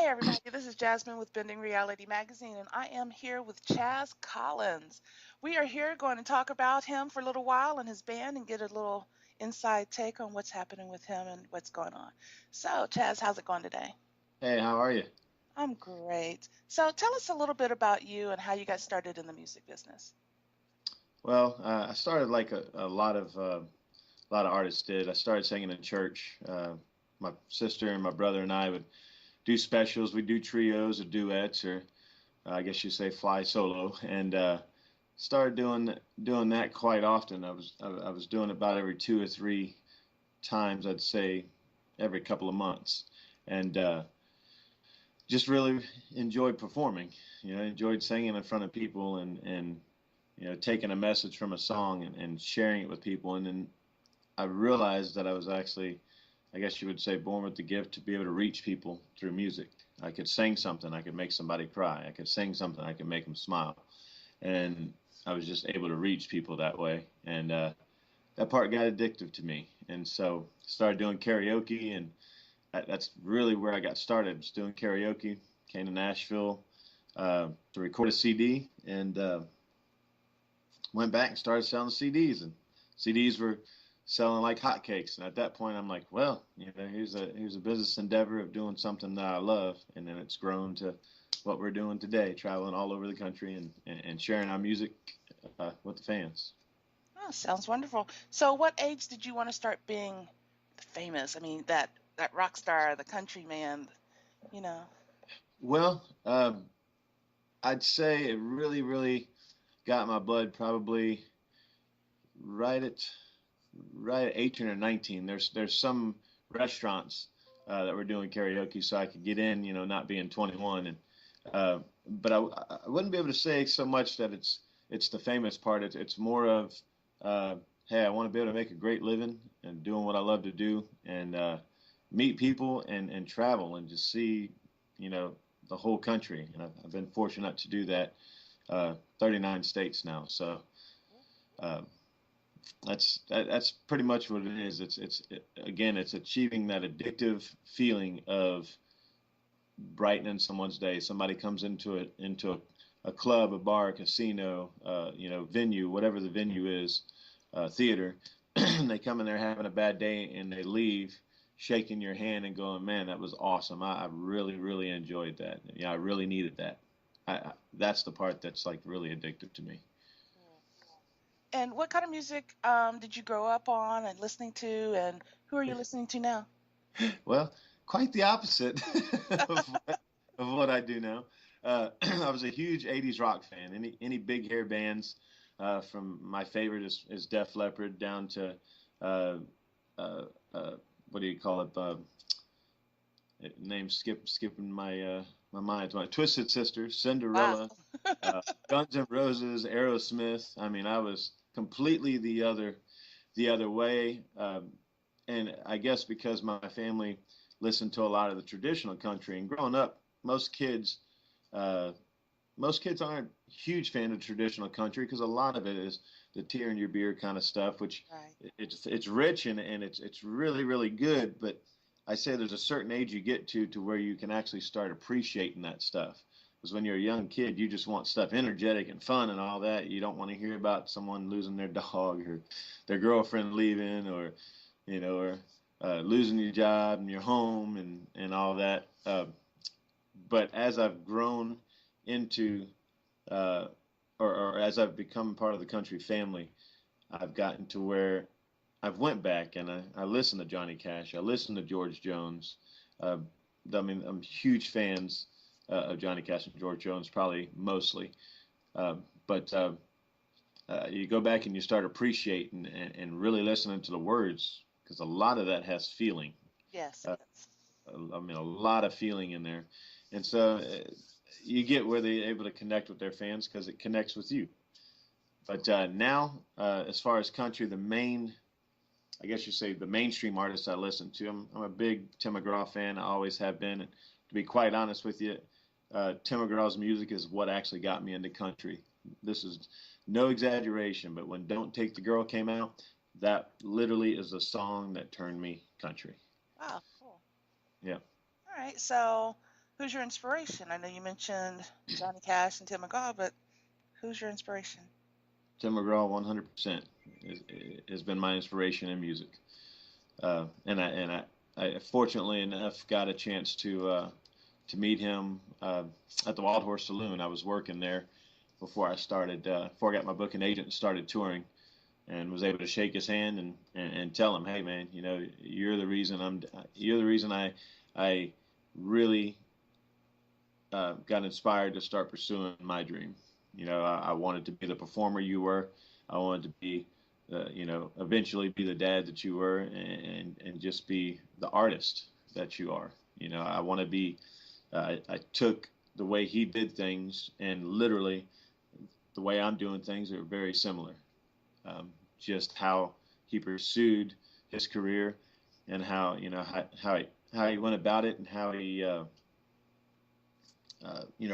Hey everybody, this is Jasmine with Bending Reality Magazine, and I am here with Chaz Collins. We are here going to talk about him for a little while and his band and get a little inside take on what's happening with him and what's going on. So, Chaz, how's it going today? Hey, how are you? I'm great. So, tell us a little bit about you and how you got started in the music business. Well, I started like a lot of artists did. I started singing in church. My sister and my brother and I would do specials. We do trios or duets, or I guess you say fly solo, and started doing that quite often. I was doing it about every 2 or 3 times, I'd say, every couple of months, and just really enjoyed performing. Enjoyed singing in front of people and taking a message from a song and sharing it with people. And then I realized that I was actually, I guess you would say, born with the gift to be able to reach people through music. I could sing something, I could make somebody cry. I could sing something, I could make them smile. And I was just able to reach people that way. And that part got addictive to me. And so started doing karaoke, and that's really where I got started. Just doing karaoke. Came to Nashville to record a CD, and went back and started selling CDs. And CDs were selling like hotcakes. And at that point, I'm like, well, here's a business endeavor of doing something that I love. And then it's grown to what we're doing today, traveling all over the country and sharing our music with the fans. Oh, sounds wonderful. So, what age did you want to start being famous? I mean, that rock star, the country man, you know. Well, I'd say it really, really got my blood probably right at right at 18 or 19. There's some restaurants that were doing karaoke, so I could get in, not being 21. And but I wouldn't be able to say so much that it's the famous part. It's more of uh, hey, I want to be able to make a great living and doing what I love to do, and meet people and travel and just see, you know, the whole country. And I've been fortunate to do that. 39 states now, so. Uh, that's pretty much what it is. Again, it's achieving that addictive feeling of brightening someone's day. Somebody comes into a club, a bar, a casino, venue, whatever the venue is, theater. They come in there having a bad day and they leave shaking your hand and going, "Man, that was awesome. I really, really enjoyed that. Yeah, I really needed that." That's the part that's like really addictive to me. And what kind of music did you grow up on and listening to, and who are you listening to now? Well, quite the opposite of what I do now. I was a huge '80s rock fan. Any big hair bands, from my favorite is Def Leppard down to uh, uh, what do you call it? Name skipping my mind. My Twisted Sisters, Wow. Cinderella, Guns N' Roses, Aerosmith. I mean, I was completely the other way. And I guess because my family listened to a lot of the traditional country, and growing up, most kids uh, most kids aren't huge fan of traditional country because a lot of it is the tear in your beer kind of stuff, which Right. it's rich and it's really really good. But I say there's a certain age you get to where you can actually start appreciating that stuff. Because when you're a young kid, you just want stuff energetic and fun and all that. You don't want to hear about someone losing their dog or their girlfriend leaving, or losing your job and your home and all that. But as I've grown into uh, or as I've become part of the country family, I've gotten to where I've went back and I listen to Johnny Cash, I listen to George Jones. Uh, I mean, I'm huge fans of Johnny Cash and George Jones, probably mostly. Uh, but you go back and you start appreciating and really listening to the words because a lot of that has feeling. Yes, Uh, yes. I mean, a lot of feeling in there, and so you get where they're able to connect with their fans because it connects with you. But now, as far as country, I guess you say, the mainstream artists I listen to, I'm a big Tim McGraw fan. I always have been. And to be quite honest with you, Tim McGraw's music is what actually got me into country. This is no exaggeration, but when "Don't Take the Girl" came out, that literally is the song that turned me country. Wow, cool. Yeah. All right. So, Who's your inspiration? I know you mentioned Johnny Cash and Tim McGraw, but who's your inspiration? Tim McGraw, 100% has been my inspiration in music. I fortunately enough got a chance to meet him at the Wild Horse Saloon. I was working there before I got my booking agent and started touring, and was able to shake his hand and tell him, hey man, you're the reason I really got inspired to start pursuing my dream. I wanted to be the performer you were. I wanted to be, eventually be the dad that you were, and just be the artist that you are. I want to be. I took the way he did things, and literally the way I'm doing things are very similar. Just how he pursued his career, and how he went about it, and how he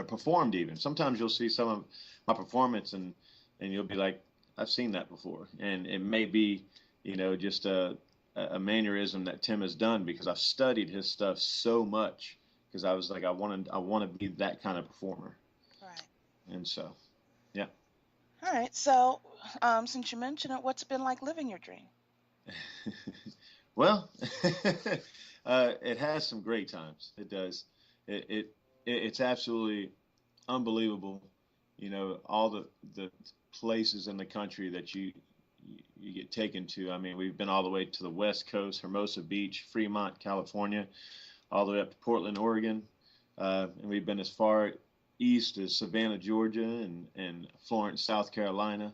performed. Even sometimes you'll see some of my performance, and you'll be like, I've seen that before, and it may be, just a mannerism that Tim has done, because I've studied his stuff so much, because I was like, I want to be that kind of performer. Right. And so, yeah. All right. So, since you mentioned it, what's it been like living your dream? Well, it has some great times. It does. It's absolutely unbelievable. All the places in the country that you get taken to. I mean, we've been all the way to the West Coast, Hermosa Beach, Fremont, California, all the way up to Portland, Oregon, and we've been as far east as Savannah, Georgia, and Florence, South Carolina.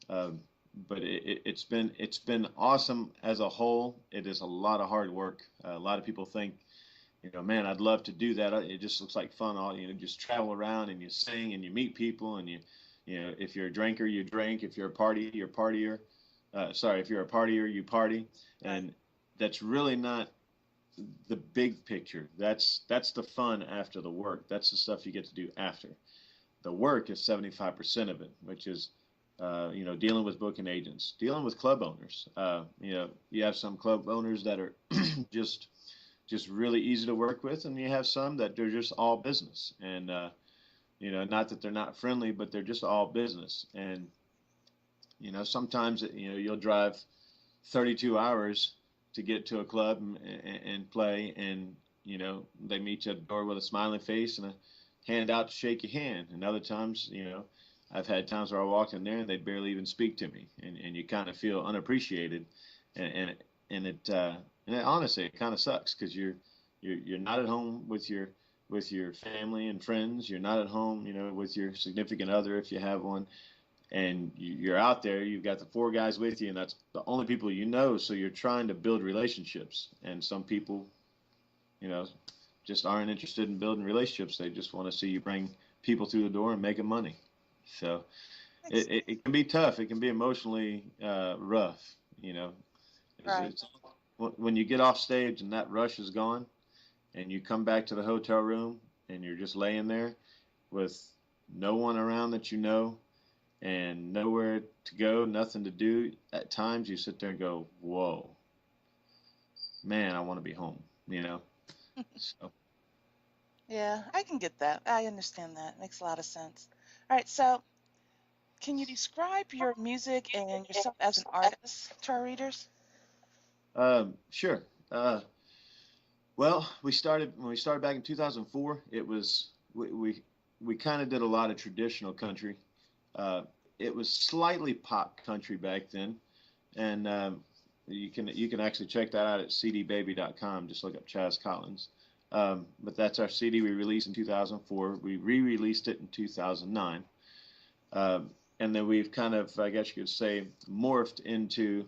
Um, but it's been awesome as a whole. It is a lot of hard work. A lot of people think, man, I'd love to do that. It just looks like fun. All just travel around and you sing and you meet people, and if you're a drinker, you drink. If you're a party, you're a partier. Sorry, if you're a partier, you party. Right. And that's really not the big picture. That's the fun after the work. That's the stuff you get to do after. The work is 75% of it, which is dealing with booking agents, dealing with club owners. You have some club owners that are just really easy to work with, and you have some that they're just all business. And not that they're not friendly, but they're just all business. And sometimes you'll drive 32 hours to get to a club and play, and they meet you at the door with a smiling face and a hand out to shake your hand. And other times, I've had times where I walked in there and they'd barely even speak to me, and you kind of feel unappreciated, and it honestly, it kind of sucks, because you're not at home with your family and friends. You're not at home, with your significant other, if you have one, and you're out there. You've got the four guys with you, and that's the only people you know. So you're trying to build relationships, and some people, just aren't interested in building relationships. They just want to see you bring people through the door and making money. So it can be tough. It can be emotionally rough. Right. It's, when you get off stage and that rush is gone, and you come back to the hotel room and you're just laying there with no one around that and nowhere to go, nothing to do. At times you sit there and go, whoa, man, I want to be home, So, Yeah, I can get that. I understand that. Makes a lot of sense. All right. So, can you describe your music and yourself as an artist to our readers? sure. Well, when we started back in 2004. It was we kind of did a lot of traditional country. Uh, it was slightly pop country back then, and you can actually check that out at cdbaby.com. Just look up Chas Collins. But that's our CD we released in 2004. We re-released it in 2009, and then we've kind of, I guess you could say, morphed into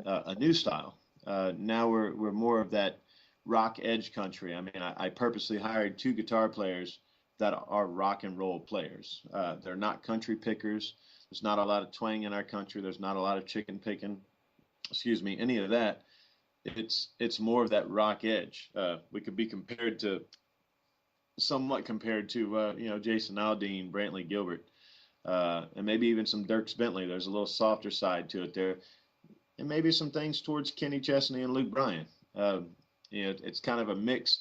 a new style. Now we're more of that rock edge country. I mean, I purposely hired two guitar players that are rock and roll players. They're not country pickers. There's not a lot of twang in our country. There's not a lot of chicken picking, excuse me, any of that. It's more of that rock edge. We could be somewhat compared to Jason Aldean, Brantley Gilbert, and maybe even some Dierks Bentley. There's a little softer side to it there, and maybe some things towards Kenny Chesney and Luke Bryan. It's kind of a mix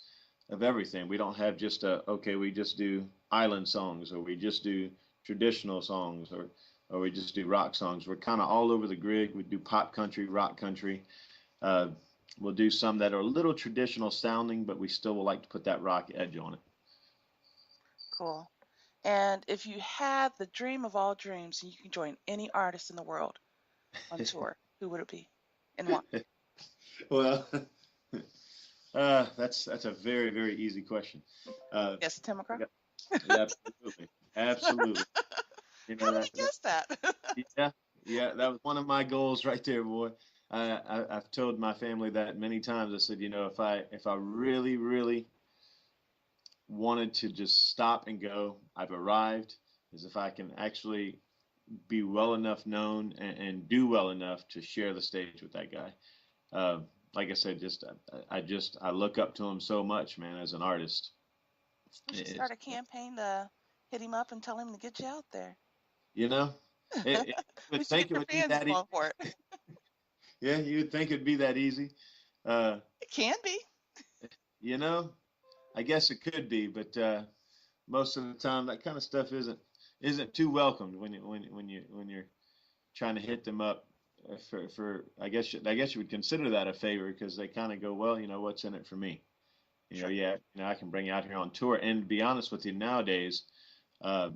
of everything. We don't have just okay, we just do island songs, or we just do traditional songs, or we just do rock songs. We're kind of all over the grid. We do pop country, rock country. Uh, we'll do some that are a little traditional sounding, but we still will like to put that rock edge on it. Cool. And if you had the dream of all dreams and you can join any artist in the world on tour, who would it be and why? Well, that's a very very easy question. Uh, Yes, Tim McGraw. yeah, yeah, absolutely, absolutely. You How know did that, he guess that? yeah, yeah, that was one of my goals right there, boy. I've told my family that many times. I said, if I really really wanted to just stop and go, I've arrived. Is if I can actually be well enough known and do well enough to share the stage with that guy. Uh, like I said, I look up to him so much, man, as an artist. We should It's, start a campaign to hit him up and tell him to get you out there. you know, you We would should think get it your would be fans that easy. going for it. Yeah, you would think it'd be that easy. Uh, It can be. you know, I guess it could be, but most of the time that kind of stuff isn't too welcomed when you're trying to hit them up for I guess you would consider that a favor because they kind of go, well, what's in it for me? Sure. Yeah, I can bring you out here on tour. And to be honest with you, nowadays, uh,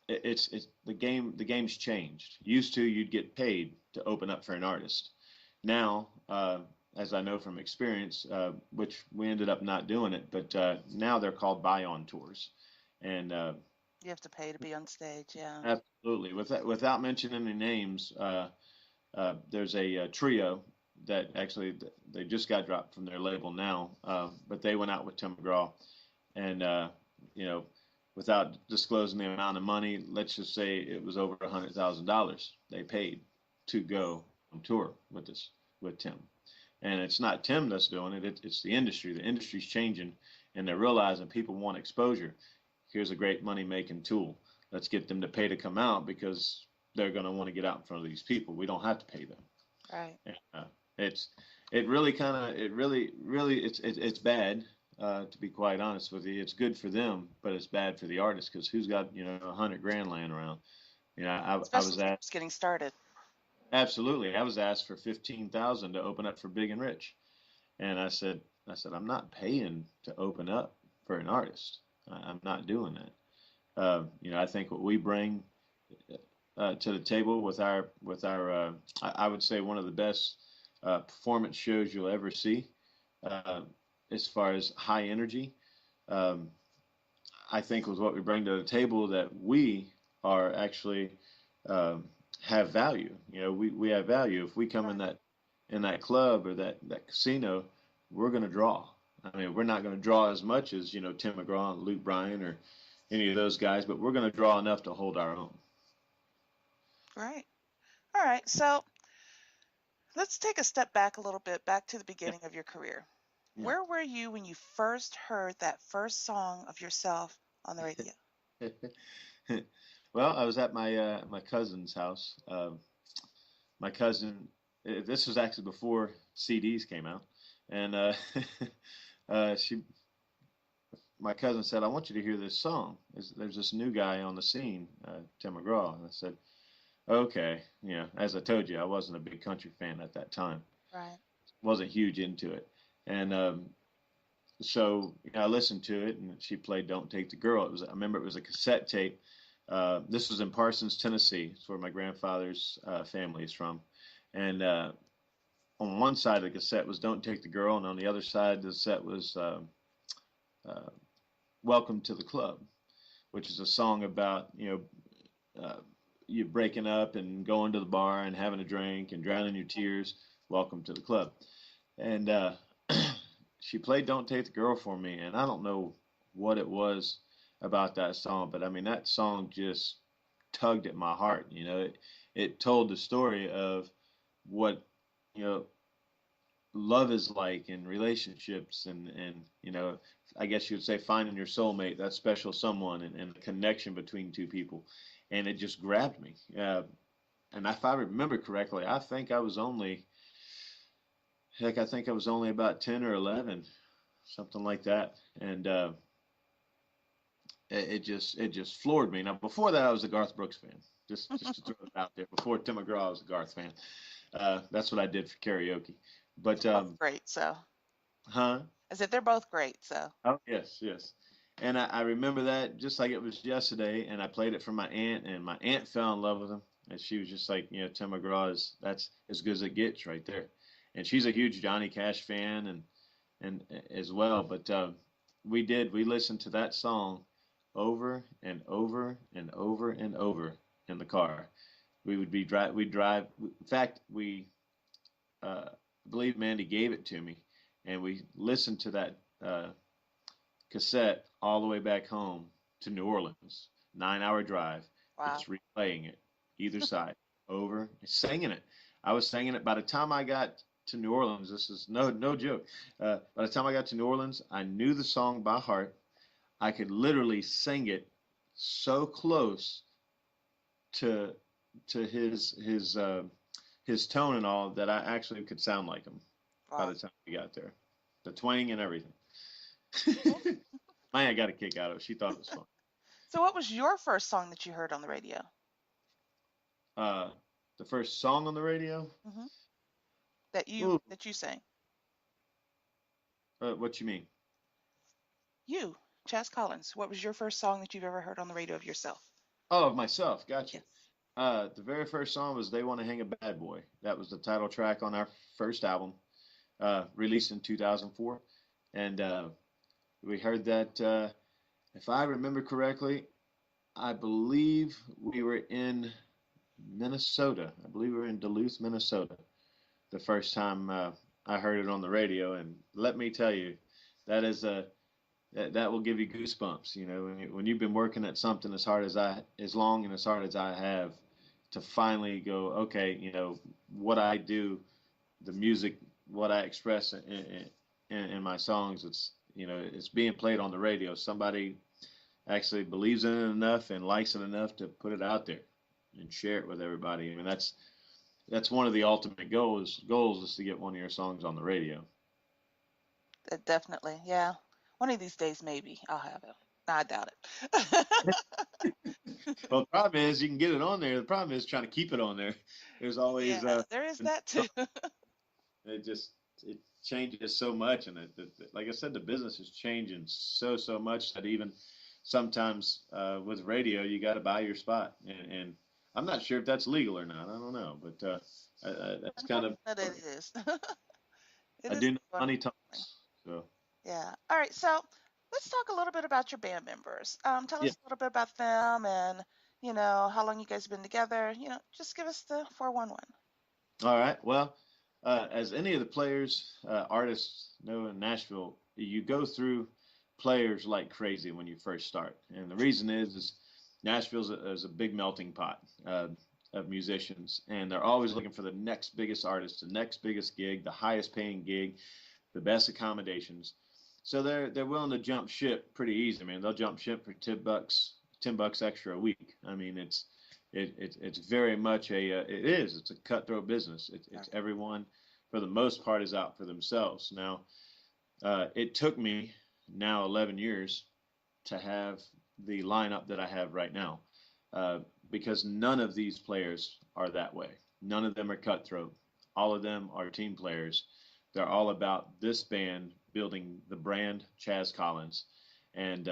it's the game's changed. Used to you'd get paid to open up for an artist. Now, as I know from experience, which we ended up not doing it, but now they're called buy-on tours, and You have to pay to be on stage. Yeah. absolutely, without mentioning any names, there's a trio that actually they just got dropped from their label now, but they went out with Tim McGraw, and you know, without disclosing the amount of money, let's just say it was over $100,000 they paid to go on tour with us with Tim. And it's not Tim that's doing it; it's the industry. The industry's changing, and they're realizing people want exposure. Here's a great money making tool. Let's get them to pay to come out because they're going to want to get out in front of these people. We don't have to pay them. Right. And, it's it really kind of it really it's bad, to be quite honest with you. It's good for them, but it's bad for the artist because who's got 100 grand laying around? I Especially was if you're asked just getting started. absolutely. I was asked for 15,000 to open up for Big and Rich, and I said I'm not paying to open up for an artist. I'm not doing that. I think what we bring to the table with our I would say one of the best performance shows you'll ever see, uh, as far as high energy. Um, I think with what we bring to the table that we are actually um, have value. We have value. If we come Right. in that club or that casino, we're going to draw. I mean, we're not going to draw as much as Tim McGraw and Luke Bryan or any of those guys, but we're going to draw enough to hold our own. Right. All right. So let's take a step back a little bit, back to the Yeah, beginning of your career. yeah. Where were you when you first heard that first song of yourself on the radio? Well, I was at my cousin's house. My cousin, this was actually before CDs came out, and she, my cousin said, "I want you to hear this song. There's this new guy on the scene, Tim McGraw." And I said, "Okay." As I told you, I wasn't a big country fan at that time. Right. Wasn't huge into it, and so I listened to it, and she played "Don't Take the Girl." I remember it was a cassette tape. This was in Parsons, Tennessee. It's where my grandfather's family is from. And on one side of the cassette was "Don't Take the Girl," and on the other side of the cassette was uh, "Welcome to the Club," which is a song about you breaking up and going to the bar and having a drink and drowning your tears. Welcome to the club. And she played "Don't Take the Girl" for me, and I don't know what it was about that song, but I mean that song just tugged at my heart. It told the story of what you know love is like in relationships, and I guess you would say finding your soulmate, that special someone, and the connection between two people, and it just grabbed me. And if I remember correctly, I think I was only about 10 or 11. something like that. And it just floored me. Now before that, I was a Garth Brooks fan. Just to throw it out there. Before Tim McGraw, I was a Garth fan. That's what I did for karaoke. But They're both great, so. huh? I said they're both great, so. Oh yes, yes. And I remember that just like it was yesterday. And I played it for my aunt, and my aunt fell in love with him. And she was just like, Tim McGraw is that's as good as it gets right there. And she's a huge Johnny Cash fan, and as well. But we listened to that song over and over and over and over in the car. We'd drive. In fact, I believe Mandy gave it to me, and we listened to that cassette all the way back home to New Orleans, 9 hour drive, Wow. just replaying it either side over, singing it. I was singing it by the time I got to New Orleans. This is no joke. By the time I got to New Orleans, I knew the song by heart. I could literally sing it so close to his tone and all that I actually could sound like him by Wow. the time we got there, the twang and everything. My aunt got a kick out of it. She thought it was fun. So what was your first song that you heard on the radio? Uh, the first song on the radio. Hmm. That you Ooh, that you sang? what you mean? You, Chas Collins. What was your first song that you've ever heard on the radio of yourself? Oh, of myself. Gotcha. Yes. The very first song was "They Want to Hang a Bad Boy." That was the title track on our first album, released in 2004, and we heard that. If I remember correctly, I believe we were in Minnesota. I believe we were in Duluth, Minnesota, the first time I heard it on the radio. And let me tell you, that is a that will give you goosebumps. When you've been working at something as long and as hard as I have, to finally go, okay, what I do, the music, what I express in my songs, it's being played on the radio. Somebody actually believes in it enough and likes it enough to put it out there and share it with everybody. I mean, that's one of the ultimate goals is to get one of your songs on the radio. Definitely. Yeah. One of these days, maybe I'll have it. No, I doubt it. Well, the problem is you can get it on there. The problem is trying to keep it on there. There's always Yeah, there is that too. it changes so much, and like I said, the business is changing so much that even sometimes with radio you got to buy your spot, and I'm not sure if that's legal or not. I don't know, but that's kind of Unfortunately, it is. It I is do know money unfortunately. talks. So Yeah. All right. So let's talk a little bit about your band members. Tell yeah, us a little bit about them and, how long you guys have been together. Just give us the 411. all right. Well, as any of the players, artists know in Nashville, you go through players like crazy when you first start, and the reason is Nashville's a big melting pot of musicians, and they're always looking for the next biggest artist, the next biggest gig, the highest paying gig, the best accommodations. So they're willing to jump ship pretty easy. I mean, they'll jump ship for $10 extra a week. I mean, it's very much it's a cutthroat business. It's Okay. everyone for the most part is out for themselves. Now, it took me now 11 years to have the lineup that I have right now, uh, because none of these players are that way. None of them are cutthroat. All of them are team players. They're all about this band building the brand Chaz Collins. And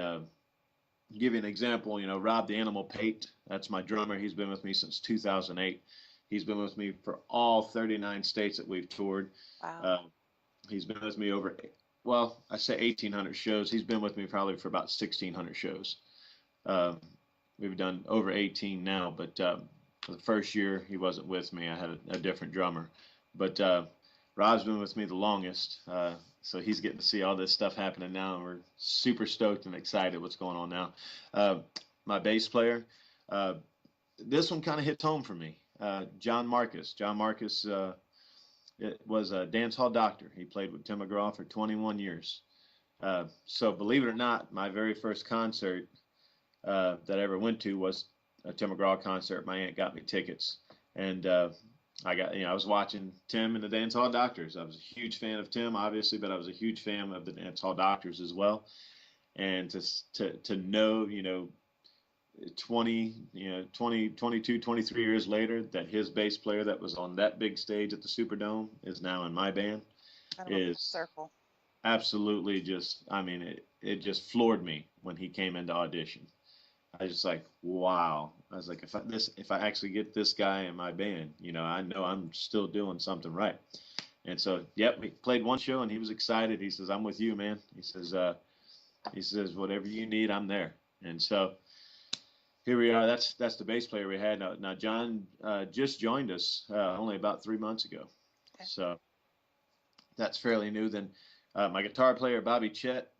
give you an example, Rob the Animal Pate, that's my drummer. He's been with me since 2008. He's been with me for all 39 states that we've toured. Wow. Uh, he's been with me well, I say 1,800 shows. He's been with me probably for about 1,600 shows. Uh, we've done over 18 now, but for the first year he wasn't with me. I had a different drummer. But Rob's been with me the longest, so he's getting to see all this stuff happening now, and we're super stoked and excited what's going on now. My bass player, uh, this one kind of hits home for me. John Marcus. John Marcus was a dance hall doctor. He played with Tim McGraw for 21 years. So believe it or not, my very first concert that I ever went to was a Tim McGraw concert. My aunt got me tickets, and I was watching Tim and the Dance Hall Doctors. I was a huge fan of Tim, obviously, but I was a huge fan of the Dance Hall Doctors as well. And to know, 20, 20, 22, 23 years later that his bass player that was on that big stage at the Superdome is now in my band Kind of a full is circle. absolutely just, I mean, it just floored me when he came into audition. I was just like, wow. I was like, if I actually get this guy in my band, I know I'm still doing something right. And so, yep, we played one show and he was excited. He says, I'm with you, man. He says, whatever you need, I'm there. And so here we are. That's the bass player we had. Now John just joined us only about 3 months ago. Okay. So that's fairly new. Then my guitar player, Bobby Chet,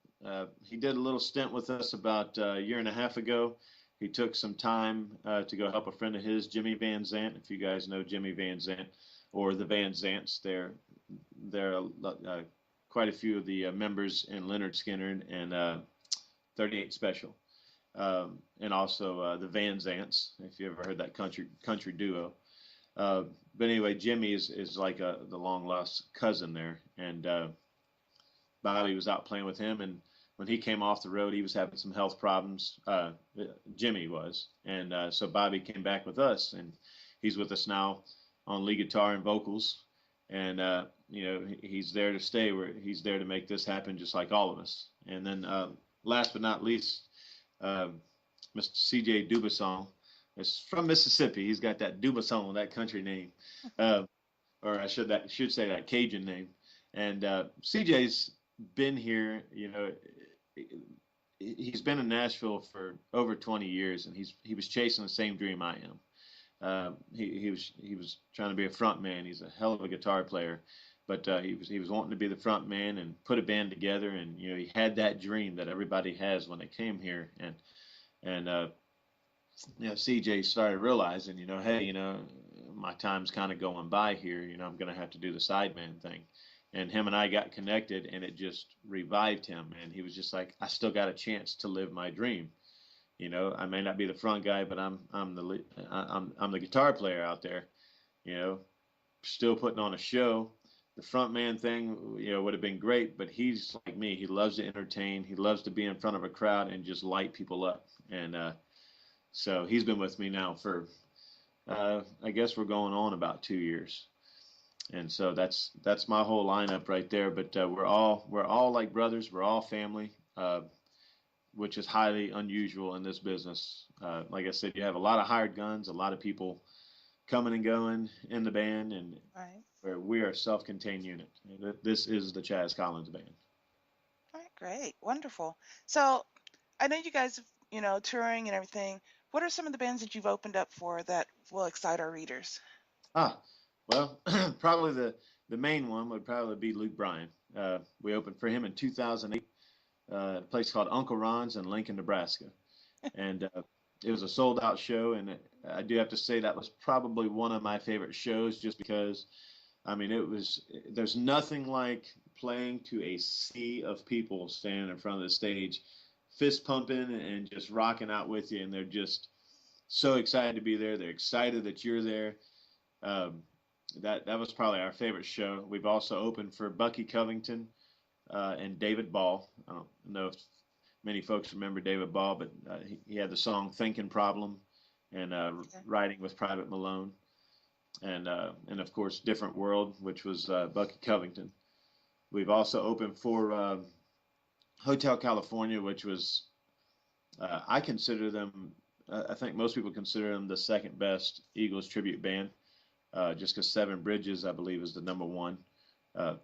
he did a little stint with us about a year and a half ago. He took some time to go help a friend of his, Jimmy Van Zant. If you guys know Jimmy Van Zant or the Van Zants, they're quite a few of the members in Leonard Skinner and 38 Special, and also the Van Zants. If you ever heard that country duo. Uh, but anyway, Jimmy is like the long lost cousin there, and Bobby was out playing with him, and when he came off the road, he was having some health problems. Jimmy was, and so Bobby came back with us, and he's with us now on lead guitar and vocals, and he's there to stay. Where he's there to make this happen, just like all of us. And then last but not least, uh, Mr. C.J. Dubasson is from Mississippi. He's got that Dubasson, that country name, uh, or I should say that Cajun name. And CJ's been here, he's been in Nashville for over 20 years, and he was chasing the same dream I am. He was trying to be a front man. He's a hell of a guitar player, but he was wanting to be the front man and put a band together. And he had that dream that everybody has when they came here. And CJ started realizing, hey, my time's kind of going by here. I'm going to have to do the sideman thing. And him and I got connected, and it just revived him. And he was just like, I still got a chance to live my dream. I may not be the front guy, but I'm the guitar player out there. Still putting on a show. The front man thing, would have been great, but he's like me. He loves to entertain. He loves to be in front of a crowd and just light people up. And so he's been with me now for, I guess we're going on about 2 years. And so that's my whole lineup right there. But we're all like brothers. We're all family, which is highly unusual in this business. Like I said, you have a lot of hired guns, a lot of people coming and going in the band, and Right. where we are a self-contained unit. This is the Chaz Collins band. All right. Great. Wonderful. So I know you guys, touring and everything. What are some of the bands that you've opened up for that will excite our readers? Ah, well, probably the main one would probably be Luke Bryan. We opened for him in 2008, a place called Uncle Ron's in Lincoln, Nebraska, and it was a sold out show. And I do have to say that was probably one of my favorite shows, just because, I mean, there's nothing like playing to a sea of people standing in front of the stage, fist pumping and just rocking out with you, and they're just so excited to be there. They're excited that you're there. Um, that was probably our favorite show. We've also opened for Bucky Covington and David Ball. I don't know if many folks remember David Ball, but he had the song "Thinking Problem" and Okay. "Riding with Private Malone," and of course "Different World," which was Bucky Covington. We've also opened for Hotel California, which was I consider them. I think most people consider them the second best Eagles tribute band, just because Seven Bridges, I believe, is the number one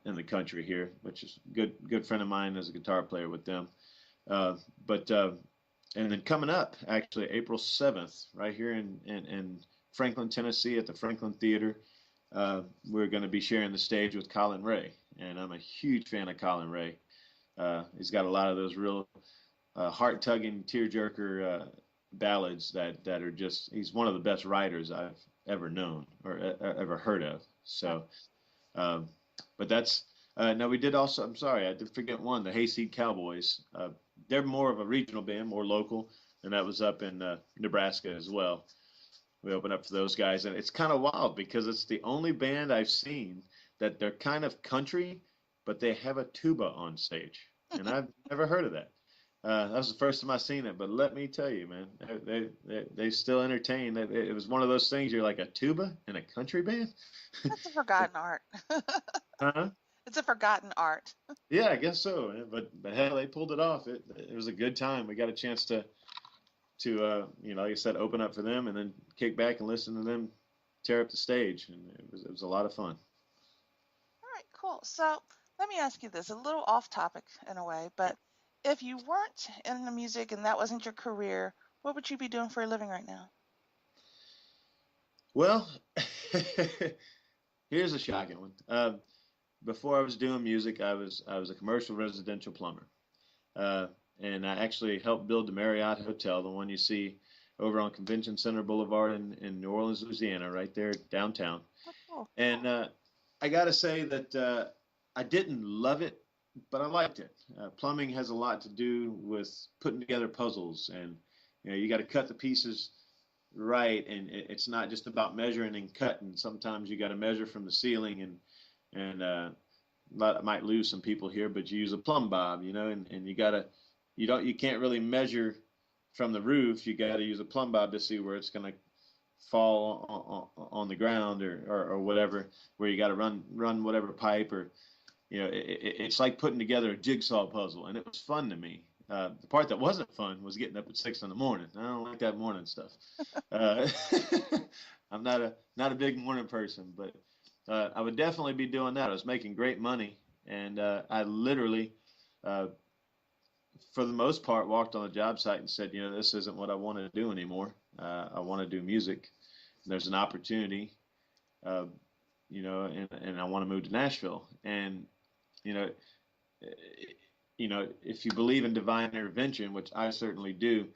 in the country here, which is good friend of mine as a guitar player with them. Uh, but and then coming up, actually, April 7th, right here in Franklin, Tennessee, at the Franklin Theater, we're going to be sharing the stage with Colin Ray, and I'm a huge fan of Colin Ray. He's got a lot of those real heart-tugging, tearjerker ballads that are just. He's one of the best writers I've ever known or ever heard of. So, um, but that's. Now we did also. I'm sorry, I did forget one. The Hayseed Cowboys. They're more of a regional band, more local, and that was up in Nebraska as well. We open up for those guys, and it's kind of wild because it's the only band I've seen that they're kind of country, but they have a tuba on stage, and I've never heard of that. That was the first time I seen it, but let me tell you, man, they still entertain. It was one of those things. You're like a tuba in a country band, That's a forgotten art. huh? It's a forgotten art. Yeah, I guess so. But hell, they pulled it off. It was a good time. We got a chance to like I said, open up for them, and then kick back and listen to them tear up the stage, and it was a lot of fun. All right, cool. So let me ask you this, a little off topic in a way, but if you weren't in the music and that wasn't your career, what would you be doing for a living right now? Well, here's a shocking one. Before I was doing music, I was a commercial residential plumber, uh, and I actually helped build the Marriott Hotel, the one you see over on Convention Center Boulevard in New Orleans, Louisiana, right there downtown. Oh, cool. And I got to say that I didn't love it, but I liked it. Plumbing has a lot to do with putting together puzzles, and you got to cut the pieces right, and it's not just about measuring and cutting. Sometimes you got to measure from the ceiling, and I might lose some people here, but you use a plumb bob, and you can't really measure from the roof. You got to use a plumb bob to see where it's going to fall on the ground or whatever, where you got to run whatever pipe, or it's like putting together a jigsaw puzzle, and it was fun to me. The part that wasn't fun was getting up at 6 in the morning. I don't like that morning stuff. Uh, I'm not a big morning person, but I would definitely be doing that. I was making great money, and I literally, uh, for the most part, walked on the job site and said, this isn't what I want to do anymore. I want to do music. There's an opportunity, uh, and I want to move to Nashville. And you know, if you believe in divine intervention, which I certainly do,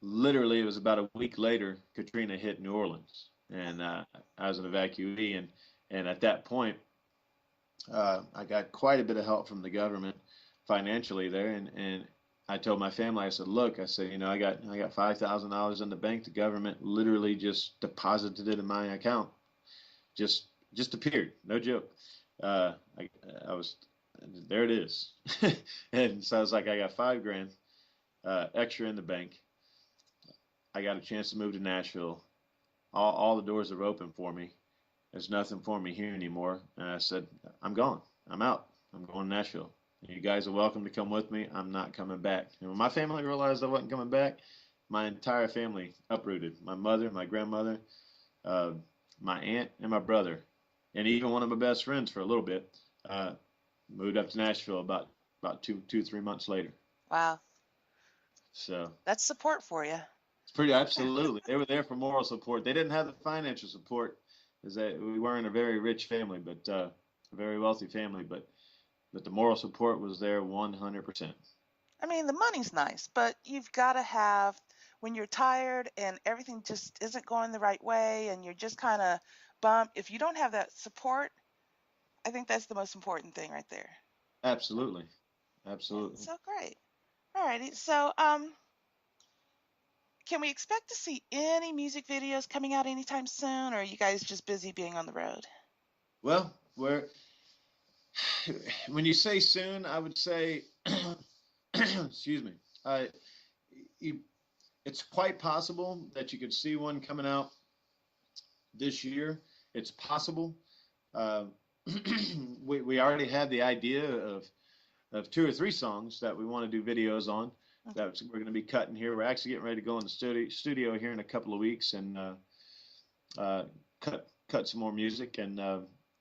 literally it was about a week later, Katrina hit New Orleans, and I was an evacuee, and at that point, I got quite a bit of help from the government financially there, and I told my family, I said, look, I said, I got $5,000 in the bank. The government literally just deposited it in my account, just appeared, no joke. I was there. It is, and so I was like, I got $5 grand extra in the bank. I got a chance to move to Nashville. All the doors are open for me. There's nothing for me here anymore. And I said, I'm gone. I'm out. I'm going to Nashville. You guys are welcome to come with me. I'm not coming back. And when my family realized I wasn't coming back, my entire family uprooted. My mother, my grandmother, uh, my aunt, and my brother, and even one of my best friends for a little bit, uh, moved up to Nashville about 3 months later. Wow. So That's support for you. it's pretty absolutely. They were there for moral support. They didn't have the financial support, as that we weren't a very rich family, but a very wealthy family. But the moral support was there 100%. I mean, the money's nice, but you've got to have, when you're tired and everything just isn't going the right way and you're just kind of bummed, if you don't have that support, I think that's the most important thing right there. Absolutely, Yeah, absolutely. so great. All righty. So, can we expect to see any music videos coming out anytime soon, or are you guys just busy being on the road? Well, when you say soon, I would say, excuse me, you, it's quite possible that you could see one coming out this year. It's possible. Uh, we already have the idea of 2 or 3 songs that we want to do videos on that we're going to be cutting here. We're actually getting ready to go in the studio here in a couple of weeks and cut some more music, and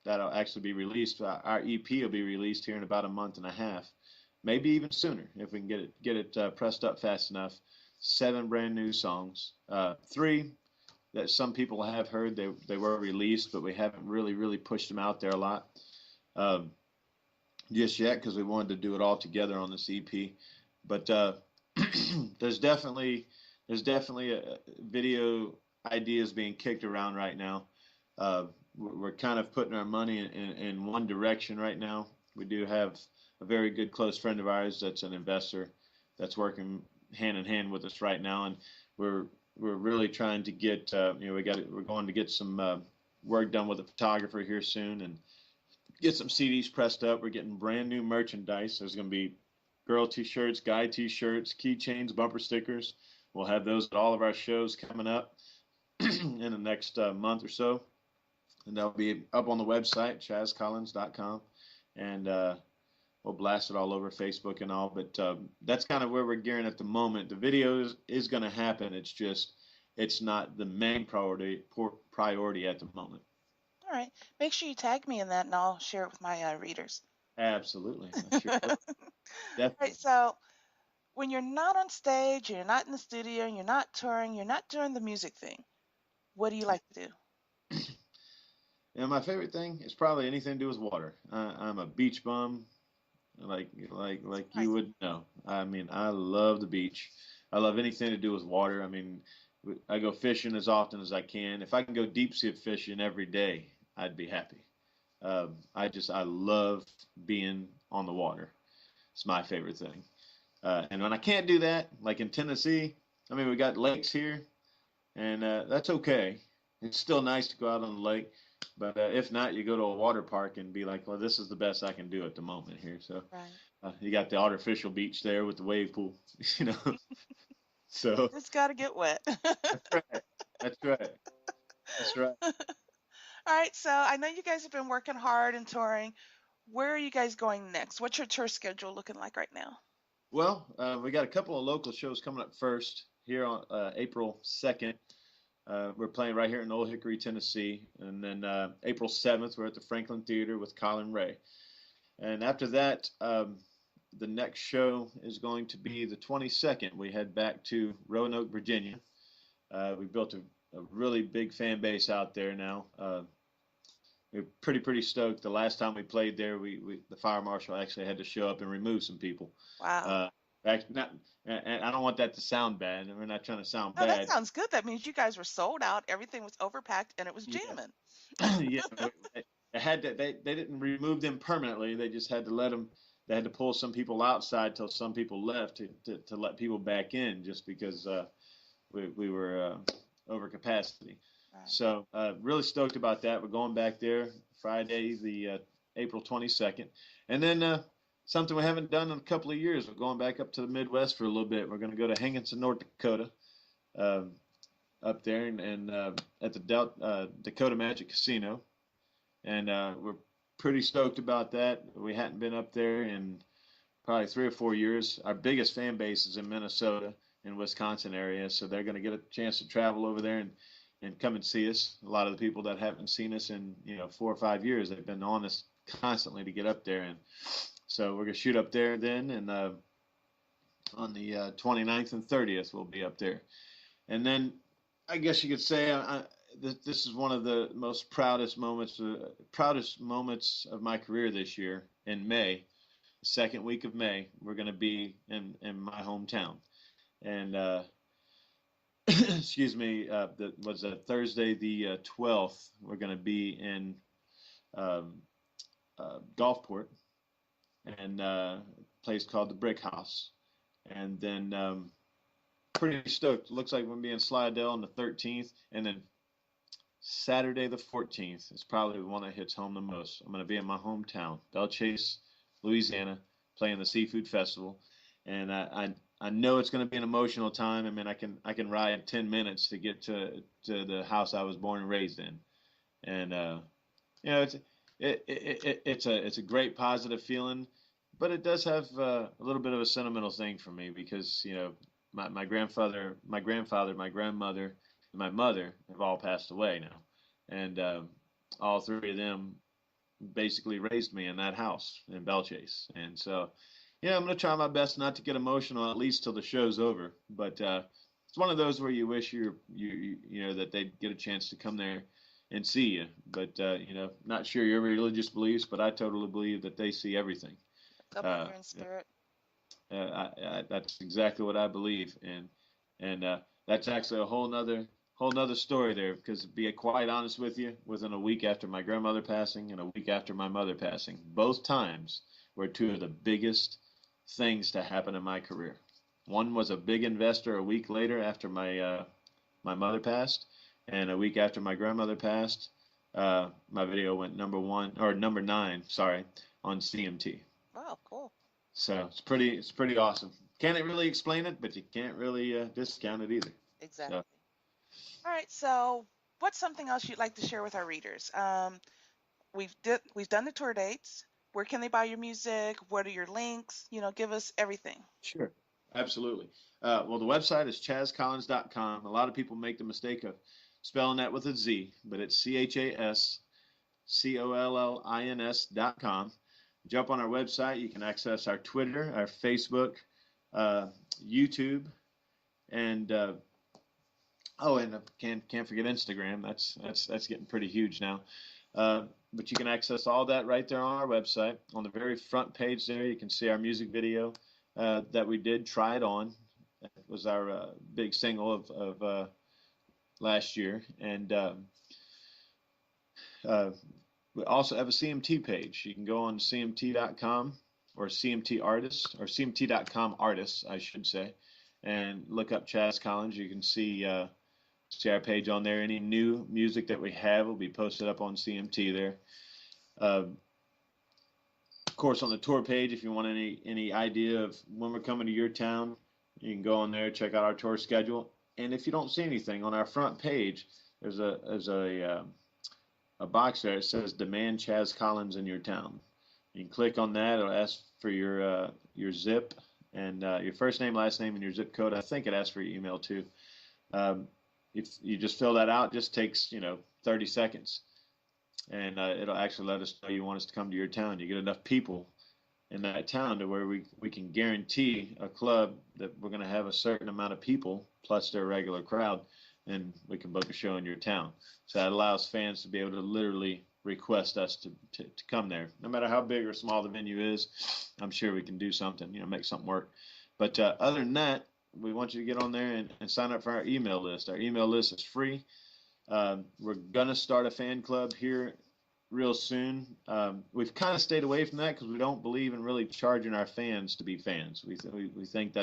that'll actually be released. Our EP will be released here in about a month and a half, maybe even sooner if we can get it pressed up fast enough. 7 brand new songs, 3 that some people have heard. They were released, but we haven't really pushed them out there a lot um, just yet because we wanted to do it all together on this EP. But there's definitely video ideas being kicked around right now. We're kind of putting our money in one direction right now. We do have a very good close friend of ours that's an investor that's working hand in hand with us right now, and we're we're really trying to get, we're going to get some work done with a photographer here soon and get some CDs pressed up. We're getting brand new merchandise. There's going to be girl T-shirts, guy T-shirts, keychains, bumper stickers. We'll have those at all of our shows coming up in the next month or so. And they'll be up on the website, chazcollins.com. And we'll blast it all over Facebook and all. But that's kind of where we're gearing at the moment. The video is going to happen. It's just, it's not the main priority at the moment. All right. Make sure you tag me in that, and I'll share it with my readers. Absolutely. Sure. All Definitely. right. So when you're not on stage, you're not in the studio, and you're not touring, you're not doing the music thing, what do you like to do? My favorite thing is probably anything to do with water. I'm a beach bum, like you would know. I mean, I love the beach. I love anything to do with water. I mean, I go fishing as often as I can. If I can go deep sea fishing every day, I'd be happy. I love being on the water. It's my favorite thing. And when I can't do that, like in Tennessee, I mean, we got lakes here, and that's okay. It's still nice to go out on the lake, but if not, you go to a water park and be like, well, this is the best I can do at the moment here. So you got the artificial beach there with the wave pool, you know. So Just got to get wet. that's right. That's right. That's right. All right. So I know you guys have been working hard and touring. Where are you guys going next? What's your tour schedule looking like right now? Well, we got a couple of local shows coming up first here on April 2nd. We're playing right here in Old Hickory, Tennessee. And then April 7th, we're at the Franklin Theater with Colin Ray. And after that, the next show is going to be the 22nd. We head back to Roanoke, Virginia. We built a really big fan base out there now. We're pretty stoked. The last time we played there, the fire marshal actually had to show up and remove some people. Wow. And I don't want that to sound bad. We're not trying to sound No, that bad. sounds good. That means you guys were sold out. Everything was overpacked, and it was jamming. Yeah, they didn't remove them permanently. They just had to let them. They had to pull some people outside till some people left to let people back in, just because we were over capacity. Right. So really stoked about that. We're going back there Friday, the April 22nd, and then something we haven't done in a couple of years. We're going back up to the Midwest for a little bit. We're going to go to Hankinson, North Dakota, up there and at the Dakota Magic Casino, and we're pretty stoked about that. We hadn't been up there in probably 3 or 4 years. Our biggest fan base is in Minnesota and Wisconsin area, so they're going to get a chance to travel over there and come and see us. A lot of the people that haven't seen us in 4 or 5 years, they've been on us constantly to get up there, and so we're gonna shoot up there then, and on the 29th and 30th we'll be up there, and then I guess you could say this is one of the most proudest moments of my career this year. In May, the second week of May, we're gonna be in my hometown, and excuse me, was Thursday the 12th. We're going to be in Gulfport, and a place called the Brick House. And then pretty stoked. Looks like we're going to be in Slidell on the 13th. And then Saturday the 14th is probably the one that hits home the most. I'm going to be in my hometown, Belchase, Louisiana, playing the Seafood Festival. And I know it's going to be an emotional time. I mean, I can ride 10 minutes to get to the house I was born and raised in, and it's a great positive feeling, but it does have a little bit of a sentimental thing for me because my grandfather, my grandmother, and my mother have all passed away now, and all three of them basically raised me in that house in Belchase, and so. Yeah, I'm going to try my best not to get emotional, at least till the show's over. But it's one of those where you wish you that they'd get a chance to come there and see you. But not sure your religious beliefs, but I totally believe that they see everything. Up in your spirit. That's exactly what I believe, and that's actually a whole nother story there. Because to be quite honest with you, within a week after my grandmother passing and a week after my mother passing, both times were two of the biggest things to happen in my career. One was a big investor a week later after my my mother passed, and a week after my grandmother passed, my video went number 9, sorry, on CMT. Wow, cool. So it's pretty awesome. Can't really explain it, but you can't really discount it either. Exactly. So All right. So, what's something else you'd like to share with our readers? We've done the tour dates. Where can they buy your music? What are your links? Give us everything. sure, absolutely. Well, the website is chazcollins.com. A lot of people make the mistake of spelling that with a Z, but it's ChazCollins.com. Jump on our website. You can access our Twitter, our Facebook, uh, YouTube, and and can't forget Instagram. That's getting pretty huge now. But you can access all that right there on our website. On the very front page there, you can see our music video that we did. Try It On. It was our big single of last year, and we also have a CMT page. You can go on CMT.com or CMT Artist or CMT.com Artists, I should say, and look up Chas Collins. You can see our page on there. Any new music that we have will be posted up on CMT there. Of course, on the tour page, if you want any idea of when we're coming to your town, you can go on there, check out our tour schedule. And if you don't see anything on our front page, there's a box there that says "Demand Chas Collins in your town." You can click on that. It'll ask for your zip and your first name, last name, and your zip code. I think it asks for your email too. If you just fill that out, it just takes 30 seconds, and it'll actually let us know you want us to come to your town. You get enough people in that town to where we can guarantee a club that we're going to have a certain amount of people plus their regular crowd, and we can book a show in your town. So that allows fans to be able to literally request us to come there. No matter how big or small the venue is, I'm sure we can do something, make something work. But other than that, we want you to get on there and sign up for our email list. Our email list is free. We're going to start a fan club here real soon. We've kind of stayed away from that because we don't believe in really charging our fans to be fans. We think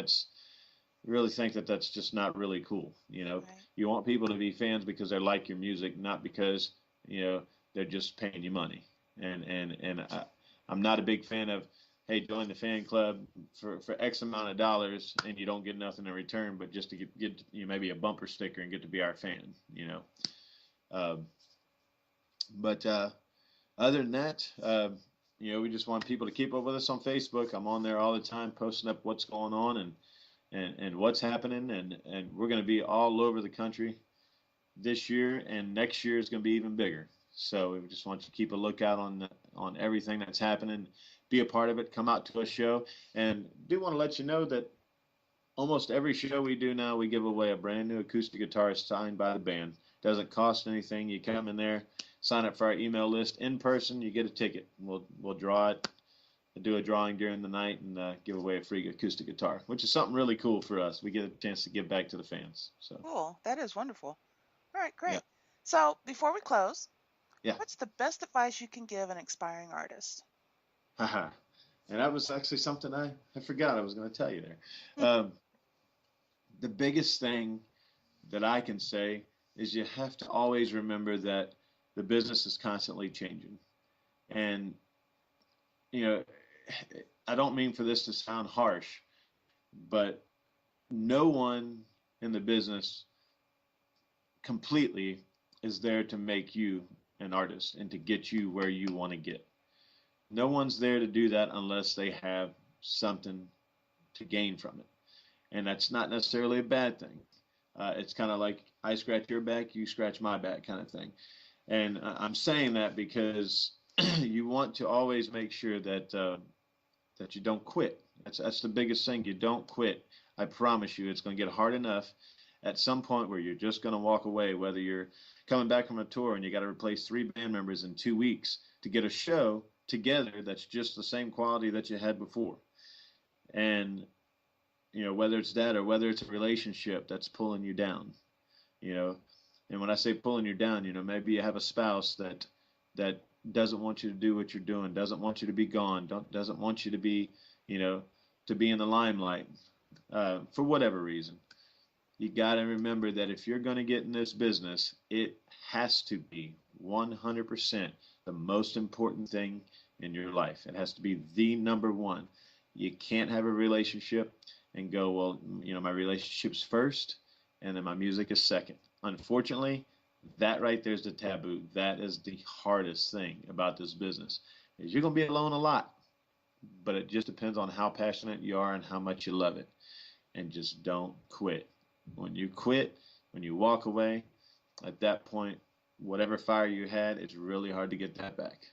really think that that's just not really cool. Right. You want people to be fans because they like your music, not because they're just paying you money. And I'm not a big fan of, hey, join the fan club for X amount of dollars and you don't get nothing in return, but just to get maybe a bumper sticker and get to be our fan. But other than that, we just want people to keep up with us on Facebook. I'm on there all the time, posting up what's going on and what's happening, and we're going to be all over the country this year, and next year is going to be even bigger. So we just want you to keep a lookout on everything that's happening, be a part of it, come out to a show, and do want to let you know that almost every show we do now, we give away a brand new acoustic guitar signed by the band. Doesn't cost anything. You come in there, sign up for our email list in person, you get a ticket. We'll draw it, do a drawing during the night, and give away a free acoustic guitar, which is something really cool for us. We get a chance to give back to the fans. So Cool. That is wonderful. All right, great. yeah, So, before we close, yeah. what's the best advice you can give an aspiring artist? Haha. And that was actually something I forgot I was going to tell you there. The biggest thing that I can say is you have to always remember that the business is constantly changing. And, I don't mean for this to sound harsh, but no one in the business completely is there to make you an artist and to get you where you want to get. No one's there to do that unless they have something to gain from it. And that's not necessarily a bad thing. It's kind of like I scratch your back, you scratch my back kind of thing. And I'm saying that because you want to always make sure that that you don't quit. That's the biggest thing. You don't quit. I promise you, it's going to get hard enough at some point where you're just going to walk away, whether you're coming back from a tour and you got to replace 3 band members in 2 weeks to get a show together that's just the same quality that you had before. And whether it's that or whether it's a relationship that's pulling you down, and when I say pulling you down, maybe you have a spouse that doesn't want you to do what you're doing, doesn't want you to be gone, doesn't want you to be, to be in the limelight, for whatever reason. You got to remember that if you're going to get in this business, it has to be 100% the most important thing in your life. It has to be the number one. You can't have a relationship and go, well, my relationship's first and then my music is second. Unfortunately, that right there is the taboo. That is the hardest thing about this business. Is you're going to be alone a lot, but it just depends on how passionate you are and how much you love it. And just don't quit. When you quit, when you walk away, at that point, whatever fire you had, it's really hard to get that back.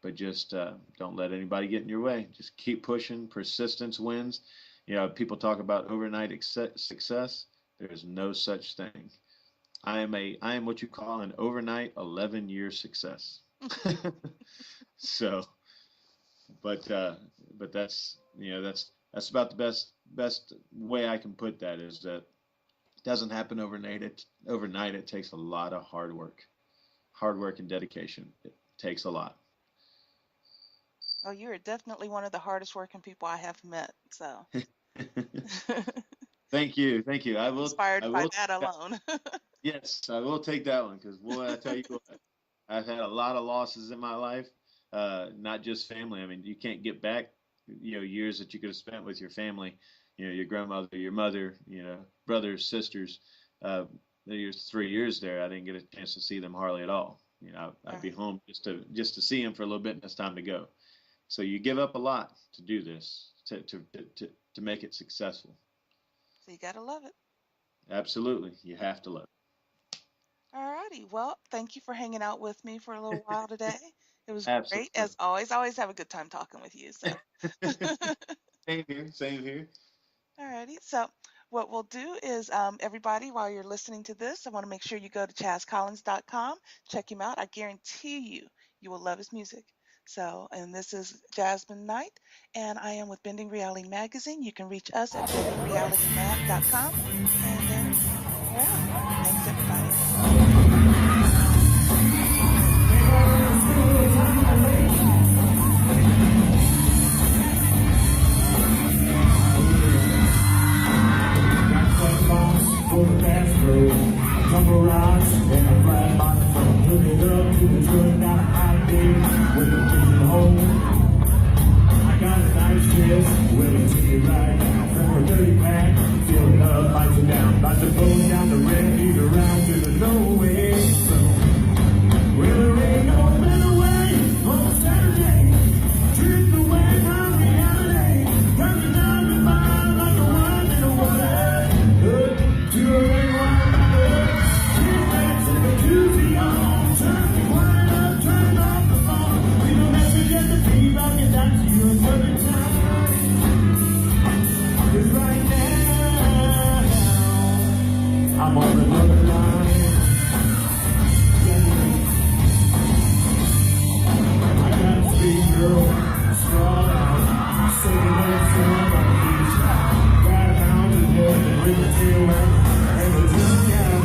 But just don't let anybody get in your way. Just keep pushing. Persistence wins. People talk about overnight success. There is no such thing. I am what you call an overnight 11-year success. So, but that's that's about the best way I can put that, is that it doesn't happen overnight. It takes a lot of hard work and dedication. It takes a lot. Oh, you are definitely one of the hardest working people I have met. So thank you. I will. Inspired I by will that alone. Yes, I will take that one, because boy, I tell you what, I've had a lot of losses in my life. Not just family. I mean, you can't get back, years that you could have spent with your family. Your grandmother, your mother, brothers, sisters. There's 3 years there. I didn't get a chance to see them hardly at all. I'd be home just to see them for a little bit, and it's time to go. So you give up a lot to do this, to make it successful. So you gotta love it. Absolutely, you have to love it. All righty. Well, thank you for hanging out with me for a little while today. It was Absolutely. great as always. I always have a good time talking with you. So Same here. all righty. So what we'll do is, everybody, while you're listening to this, I want to make sure you go to ChazzCollins.com, check him out. I guarantee you will love his music. So, and this is Jasmine Knight, and I am with Bending Reality Magazine. You can reach us at bendingrealitymag.com. And then, yeah, thanks everybody. Couple rocks and a flat box from took it up to the truck, got a hot dig with a kitchen hole. I got a nice chest with a ticket right now for a 30 pack, filled up, lights it down, about to pull down the red heat around to the nowhere. So, well, there ain't no better way on a Saturday, drift away from reality, turning down the fire like a wine in the water, to a red wine. Tuesday on, turn the quiet up, turn off the phone. Leave a message at the beat, I'll get back to you in perfect time. 'Cause right now, I'm on another line. I got a sweet girl, sprawled out, singing that song on the beach. Got a mountain head with a tail and a tongue out.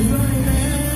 Right now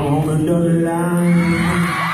on the dotted line.